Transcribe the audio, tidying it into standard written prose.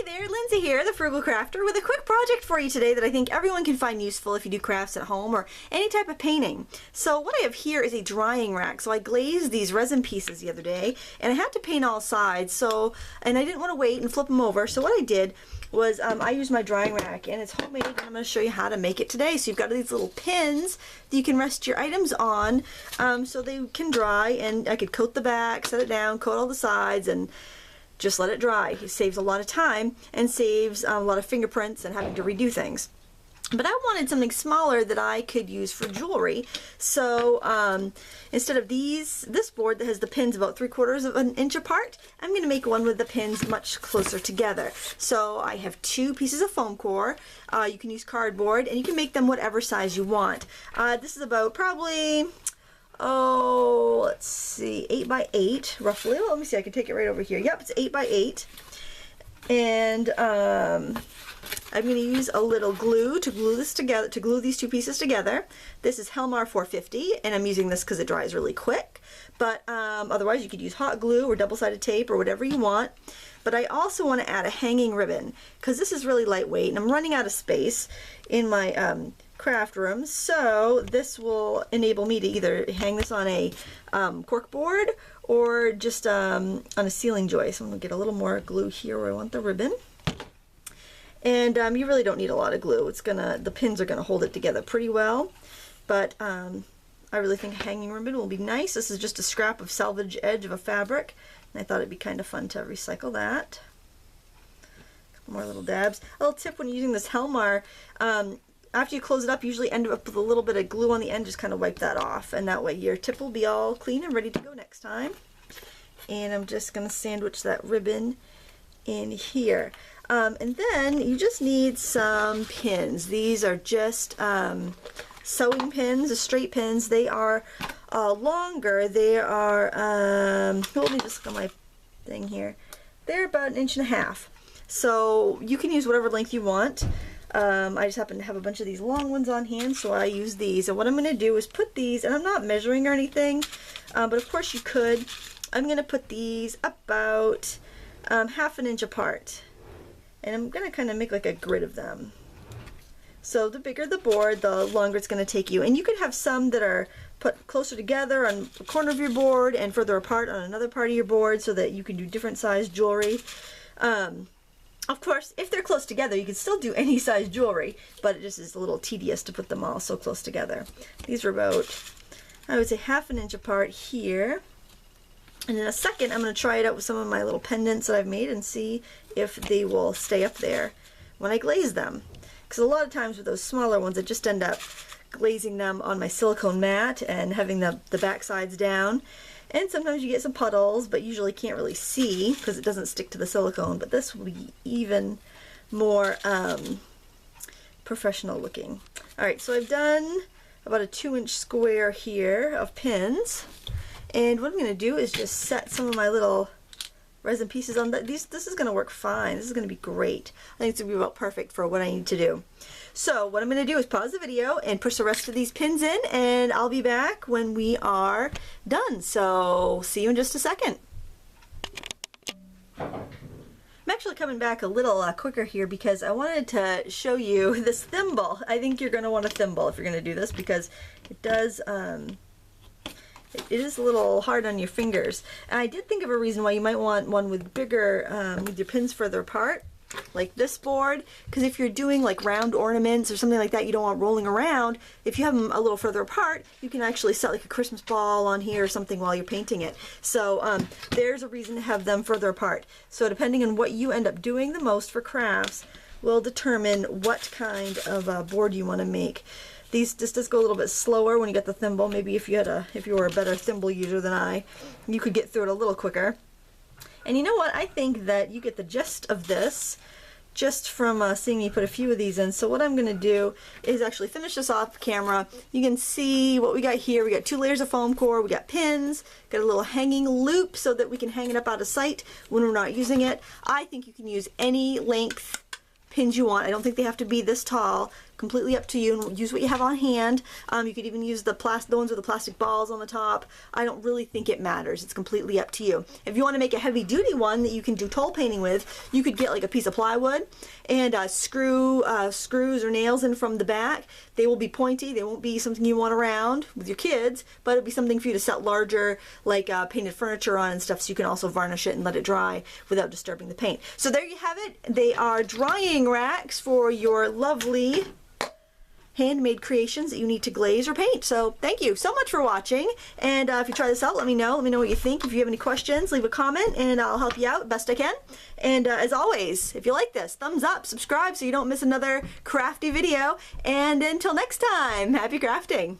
there, Lindsay here, the Frugal Crafter, with a quick project for you today that I think everyone can find useful if you do crafts at home or any type of painting. So what I have here is a drying rack. So I glazed these resin pieces the other day and I had to paint all sides, and I didn't want to wait and flip them over. So what I did was I used my drying rack, and it's homemade, and I'm going to show you how to make it today. So you've got these little pins that you can rest your items on so they can dry, and I could coat the back, set it down, coat all the sides, and just let it dry. It saves a lot of time and saves a lot of fingerprints and having to redo things. But I wanted something smaller that I could use for jewelry. So instead of this board that has the pins about 3/4 of an inch apart, I'm going to make one with the pins much closer together. So I have 2 pieces of foam core. You can use cardboard, and you can make them whatever size you want. This is about probably, let's see, 8 by 8 roughly. Well, let me see, I can take it right over here. Yep, it's 8 by 8. And I'm going to use a little glue to glue this together, to glue these 2 pieces together. This is Helmar 450, and I'm using this because it dries really quick. But otherwise you could use hot glue or double-sided tape or whatever you want. But I also want to add a hanging ribbon because this is really lightweight, and I'm running out of space in my craft room, so this will enable me to either hang this on a cork board or just on a ceiling joist. I'm going to get a little more glue here where I want the ribbon. And you really don't need a lot of glue. The pins are gonna hold it together pretty well. But I really think a hanging ribbon will be nice. This is just a scrap of salvage edge of a fabric, and I thought it'd be kind of fun to recycle that. A couple more little dabs. A little tip when using this Helmar, after you close it up, you usually end up with a little bit of glue on the end. Just kind of wipe that off, and that way your tip will be all clean and ready to go next time. And I'm just gonna sandwich that ribbon in here. And then you just need some pins. These are just sewing pins, the straight pins. They are longer. They are, let me just look at my thing here. They're about 1.5 inches. So you can use whatever length you want. I just happen to have a bunch of these long ones on hand, so I use these. And what I'm going to do is put these, and I'm not measuring or anything, but of course you could. I'm going to put these about 1/2 inch apart. And I'm going to kind of make like a grid of them. So the bigger the board, the longer it's going to take you. And you could have some that are put closer together on the corner of your board and further apart on another part of your board so that you can do different size jewelry. Of course, if they're close together, you can still do any size jewelry, but it just is a little tedious to put them all so close together. These are about, I would say, 1/2 inch apart here. And in a second, I'm going to try it out with some of my little pendants that I've made and see if they will stay up there when I glaze them. Because a lot of times with those smaller ones, I just end up glazing them on my silicone mat and having the back sides down. And sometimes you get some puddles, but usually can't really see because it doesn't stick to the silicone. But this will be even more professional looking. Alright, so I've done about a 2-inch square here of pins. And what I'm going to do is just set some of my little resin pieces on that. This is going to work fine. This is going to be great. I think it's going to be about perfect for what I need to do. So what I'm going to do is pause the video and push the rest of these pins in, and I'll be back when we are done. So see you in just a second. I'm actually coming back a little quicker here because I wanted to show you this thimble. I think you're going to want a thimble if you're going to do this because it does... it is a little hard on your fingers. And I did think of a reason why you might want one with bigger, with your pins further apart, like this board, because if you're doing like round ornaments or something like that you don't want rolling around, if you have them a little further apart, you can actually set like a Christmas ball on here or something while you're painting it. So there's a reason to have them further apart. So depending on what you end up doing the most for crafts will determine what kind of board you want to make. This does go a little bit slower when you get the thimble. Maybe if you were a better thimble user than I, you could get through it a little quicker. And you know what? I think that you get the gist of this just from seeing me put a few of these in. So what I'm going to do is actually finish this off camera. You can see what we got here. We got 2 layers of foam core. We got pins. Got a little hanging loop so that we can hang it up out of sight when we're not using it. I think you can use any length pins you want. I don't think they have to be this tall. completely up to you, and use what you have on hand. You could even use the ones with the plastic balls on the top. I don't really think it matters. It's completely up to you. If you want to make a heavy duty one that you can do toll painting with, you could get like a piece of plywood and screws or nails in from the back. They will be pointy. They won't be something you want around with your kids, but it'll be something for you to set larger, like painted furniture on and stuff, so you can also varnish it and let it dry without disturbing the paint. So there you have it. They are drying racks for your lovely handmade creations that you need to glaze or paint. So thank you so much for watching, and if you try this out, let me know what you think. If you have any questions, leave a comment and I'll help you out best I can. And as always, if you like this, thumbs up, subscribe so you don't miss another crafty video, and until next time, happy crafting.